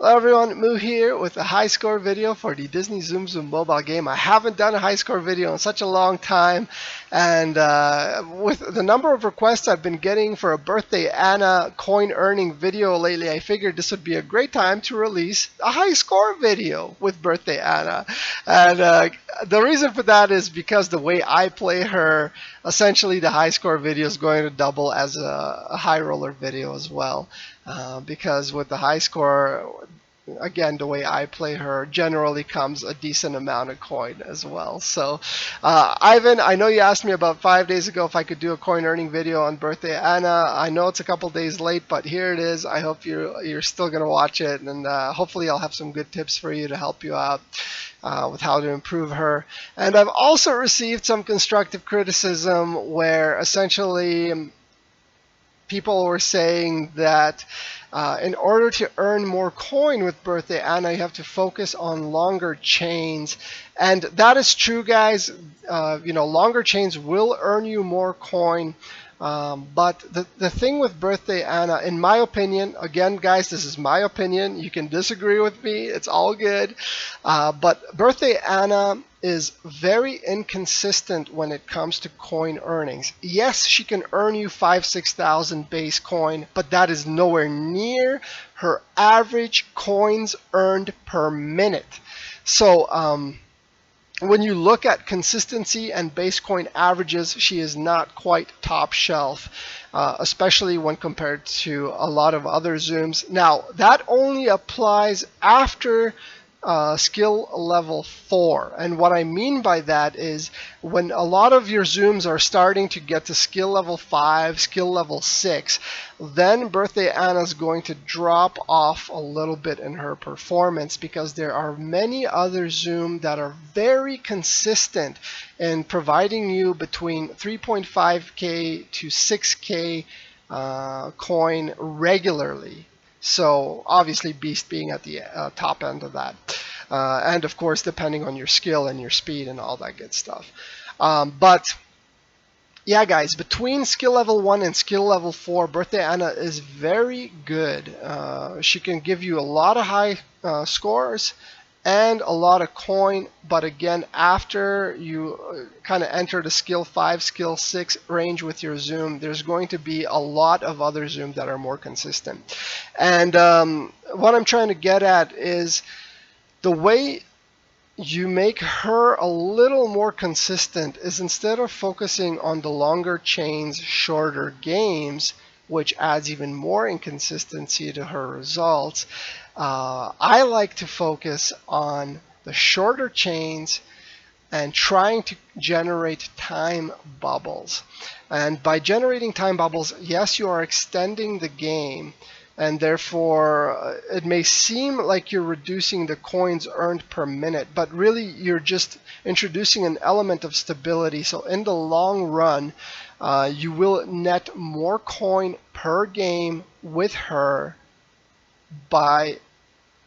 Hello everyone, Moo here with a high score video for the Disney Zoom Zoom mobile game. I haven't done a high score video in such a long time, and with the number of requests I've been getting for a Birthday Anna coin earning video lately, I figured this would be a great time to release a high score video with Birthday Anna. And the reason for that is because the way I play her, essentially the high score video is going to double as a high roller video as well. Because with the high score, again, the way I play her, generally comes a decent amount of coin as well. So, Ivan, I know you asked me about 5 days ago if I could do a coin earning video on Birthday Anna. I know it's a couple days late, but here it is. I hope you're still gonna watch it, and hopefully I'll have some good tips for you to help you out with how to improve her. And I've also received some constructive criticism where essentially people were saying that in order to earn more coin with Birthday Anna, you have to focus on longer chains. And that is true, guys. Longer chains will earn you more coin. But the thing with Birthday Anna, in my opinion, again, guys, this is my opinion. You can disagree with me. It's all good. But Birthday Anna is very inconsistent when it comes to coin earnings. Yes, she can earn you 5,000-6,000 base coin, but that is nowhere near her average coins earned per minute. So when you look at consistency and base coin averages, she is not quite top shelf, especially when compared to a lot of other Zooms. Now, that only applies after skill level 4. And what I mean by that is when a lot of your Zooms are starting to get to skill level 5, skill level 6, then Birthday Anna is going to drop off a little bit in her performance because there are many other Zoom that are very consistent in providing you between 3.5k to 6k coin regularly. So obviously Beast being at the top end of that. And of course, depending on your skill and your speed and all that good stuff. But yeah, guys, between skill level 1 and skill level 4, Birthday Anna is very good. She can give you a lot of high scores and a lot of coin, but again, after you kind of enter the skill 5, skill 6 range with your Zoom, there's going to be a lot of other Zoom that are more consistent. And what I'm trying to get at is the way you make her a little more consistent is instead of focusing on the longer chains, shorter games, which adds even more inconsistency to her results, I like to focus on the shorter chains and trying to generate time bubbles. And by generating time bubbles, yes, you are extending the game, and therefore it may seem like you're reducing the coins earned per minute, but really you're just introducing an element of stability. So in the long run, you will net more coin per game with her by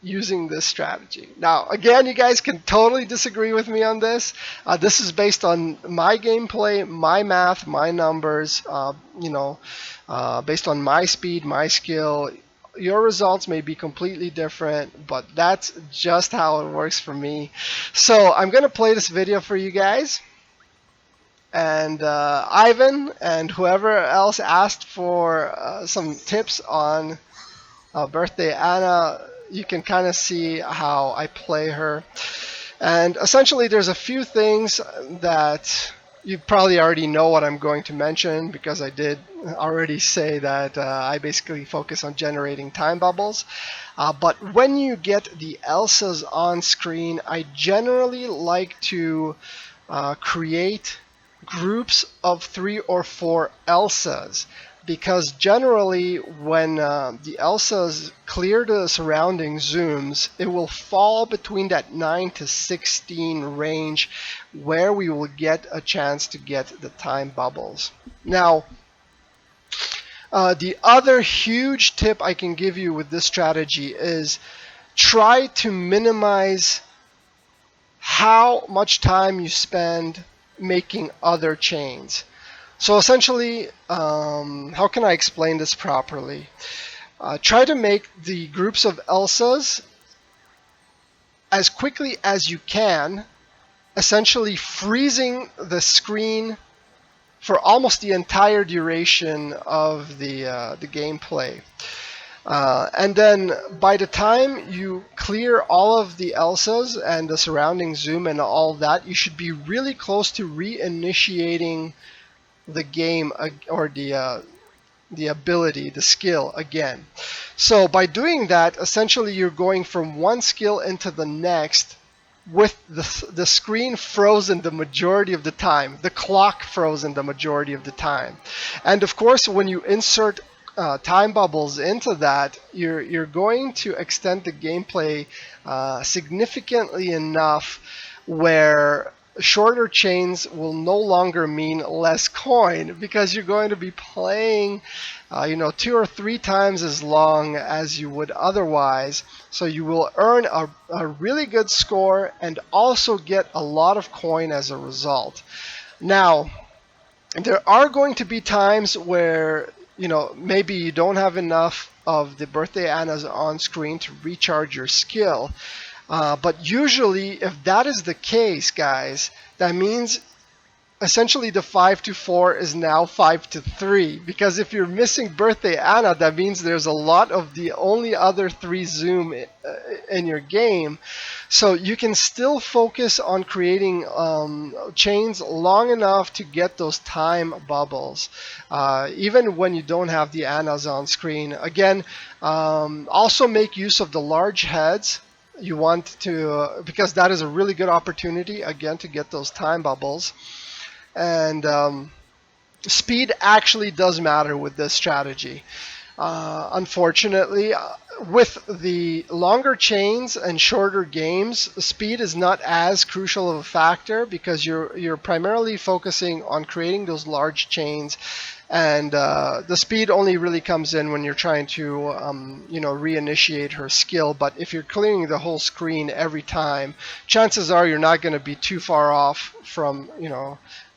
using this strategy. Now, again, you guys can totally disagree with me on this. This is based on my gameplay, my math, my numbers, based on my speed, my skill. Your results may be completely different, but that's just how it works for me. So I'm going to play this video for you guys. And Ivan and whoever else asked for some tips on Birthday Anna, you can kind of see how I play her. And essentially there's a few things that you probably already know what I'm going to mention, because I did already say that I basically focus on generating time bubbles. But when you get the Elsas on screen, I generally like to create groups of 3 or 4 Elsas, because generally when the Elsas clear the surrounding Zooms, it will fall between that 9 to 16 range where we will get a chance to get the time bubbles. Now, the other huge tip I can give you with this strategy is try to minimize how much time you spend making other chains. So essentially, how can I explain this properly? Try to make the groups of Elsas as quickly as you can, essentially freezing the screen for almost the entire duration of the gameplay. And then by the time you clear all of the Elsas and the surrounding zoom and all that, you should be really close to reinitiating the game or the ability, the skill again. So by doing that, essentially you're going from one skill into the next with the screen frozen the majority of the time, the clock frozen the majority of the time. And of course, when you insert time bubbles into that, you're going to extend the gameplay significantly enough where shorter chains will no longer mean less coin, because you're going to be playing 2 or 3 times as long as you would otherwise. So you will earn a really good score and also get a lot of coin as a result. Now, there are going to be times where maybe you don't have enough of the birthday Annas on screen to recharge your skill. But usually, if that is the case, guys, that means essentially the 5 to 4 is now 5 to 3, because if you're missing birthday Anna, that means there's a lot of the only other 3 zoom in your game. So you can still focus on creating chains long enough to get those time bubbles, even when you don't have the Annas on screen. Again, also make use of the large heads. You want to, because that is a really good opportunity again to get those time bubbles. And speed actually does matter with this strategy. Unfortunately, with the longer chains and shorter games, speed is not as crucial of a factor, because you're primarily focusing on creating those large chains, and the speed only really comes in when you're trying to reinitiate her skill. But if you're clearing the whole screen every time, chances are you're not going to be too far off from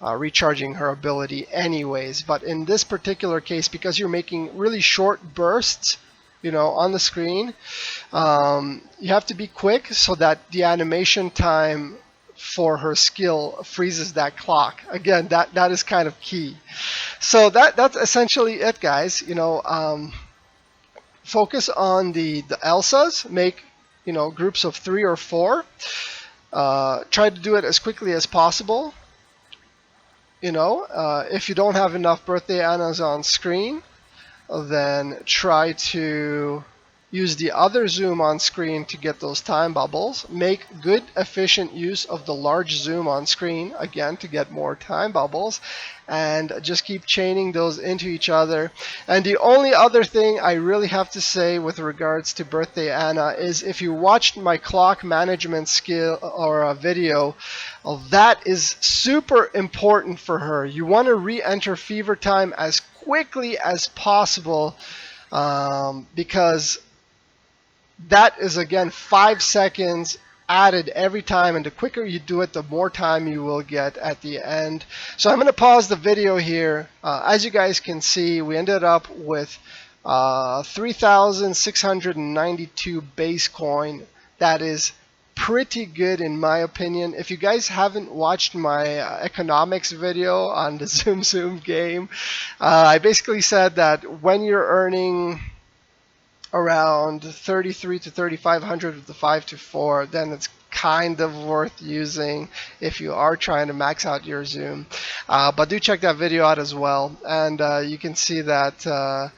recharging her ability anyways. But in this particular case, because you're making really short bursts on the screen, you have to be quick so that the animation time for her skill freezes that clock. Again, that is kind of key. So that's essentially it, guys. Focus on the Elsas. Make groups of 3 or 4. Try to do it as quickly as possible. If you don't have enough birthday Annas on screen, then try to use the other zoom on screen to get those time bubbles. Make good, efficient use of the large zoom on screen, again, to get more time bubbles. And just keep chaining those into each other. And the only other thing I really have to say with regards to birthday Anna is, if you watched my clock management skill or a video, that is super important for her. You want to re-enter fever time as quickly as possible, because that is, again, 5 seconds added every time, and the quicker you do it, the more time you will get at the end. So I'm going to pause the video here. As you guys can see, we ended up with 3,692 base coin. That is pretty good in my opinion. If you guys haven't watched my economics video on the Zoom Zoom game, I basically said that when you're earning around 33 to 3,500 with the 5 to 4, then it's kind of worth using if you are trying to max out your zoom. But do check that video out as well, and you can see that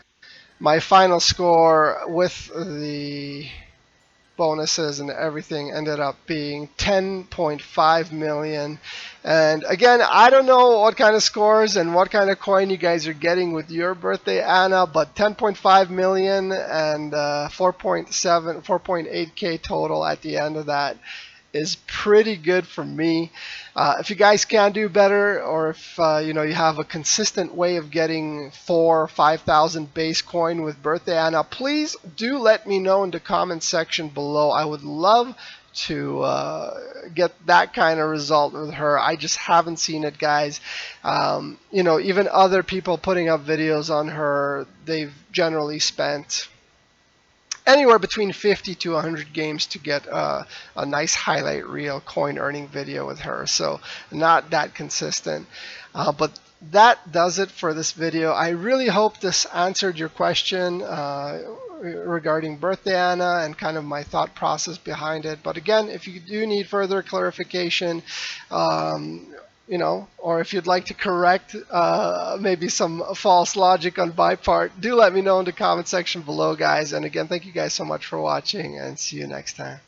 my final score with the bonuses and everything ended up being 10.5 million. And again, I don't know what kind of scores and what kind of coin you guys are getting with your birthday Anna, but 10.5 million and 4.8k total at the end of that is pretty good for me. If you guys can do better, or if you have a consistent way of getting 4,000 or 5,000 base coin with birthday Anna, please do let me know in the comment section below. I would love to get that kind of result with her. I just haven't seen it, guys. Even other people putting up videos on her, they've generally spent anywhere between 50 to 100 games to get a nice highlight reel coin earning video with her. So not that consistent. But that does it for this video. I really hope this answered your question regarding Birthday Anna and kind of my thought process behind it. But again, if you do need further clarification, or if you'd like to correct maybe some false logic on my part, do let me know in the comment section below, guys. And again, thank you guys so much for watching, and see you next time.